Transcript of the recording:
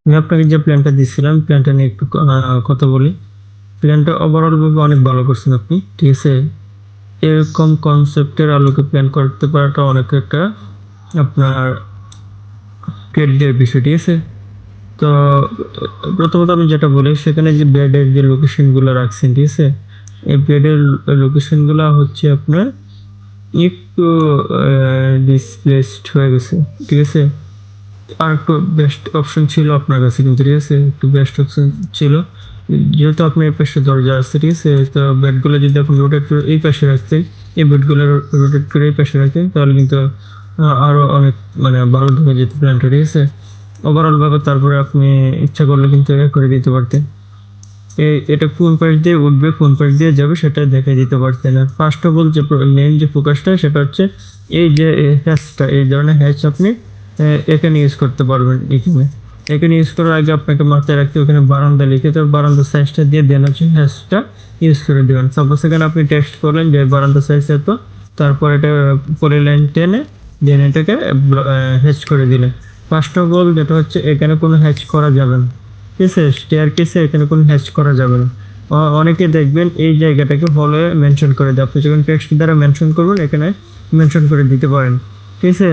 আমি আপনাকে যে প্ল্যানটা দিচ্ছিলাম, প্ল্যানটা নিয়ে একটু কথা বলি। প্ল্যানটা ওভারঅল ভাবে অনেক ভালো করছেন আপনি, ঠিক আছে? এরকম কনসেপ্টের আলোকে প্ল্যান করতে পারাটা অনেক একটা আপনার ক্রেডিটের বিষয়, ঠিক আছে? তো প্রথমত আমি যেটা বলি, সেখানে যে বেডের যে লোকেশনগুলো রাখছেন, ঠিক আছে? এই বেডের লোকেশনগুলো হচ্ছে আপনার একটু ডিসপ্লেসড হয়ে গেছে, ঠিক আছে? আর একটু বেস্ট অপশন ছিল আপনার কাছে, কিন্তু ঠিক আছে, একটু বেস্ট অপশন ছিল। যেহেতু আপনার এই পাশে দরজা আছে, ঠিক আছে, তো বেডগুলো যদি আপনি রোটেট করে এই পাশে রাখতেন, এই বেডগুলো রোটেট করে এই পাশে রাখতেন, তাহলে কিন্তু আরো অনেক মানে ভালো থেকে যেত প্ল্যানটা, ঠিক আছে? ওভারঅল ভাবে তারপরে আপনি ইচ্ছা করলে কিন্তু এ করে দিতে পারতেন। এটা কোন পাশ দিয়ে উঠবে, কোন পাশ দিয়ে যাবে, সেটা দেখে দিতে পারতেন। আর ফার্স্ট অফ অল যে মেইন যে ফোকাসটা, সেটা হচ্ছে এই যে হ্যাচটা, এই ধরনের হ্যাচ আপনি এখানে ইউজ করতে পারবেন। এখানে ইউজ করার আগে আপনাকে মাথায় রাখতে, ওখানে বারান্দা লিখে, তো বারান্দার সাইজটা দিয়ে দেন হচ্ছে হ্যাচটা ইউজ করে দেবেন। সাপোজ এখানে আপনি টেক্সট করলেন যে বারান্দার সাইজ এত, তারপর এটা পরের লাইন টেনে দেন এটাকে হ্যাচ করে দিলেন। ফার্স্ট অফ অল যেটা হচ্ছে, এখানে কোনো হ্যাচ করা যাবে না, ঠিক আছে? স্টেয়ারকেসে এখানে কোনো হ্যাচ করা যাবে না। অনেকে দেখবেন এই জায়গাটাকে হলে মেনশন করে দেয়। আপনি যখন টেক্সট দ্বারা মেনশন করবেন, এখানে মেনশন করে দিতে পারেন, ঠিক আছে?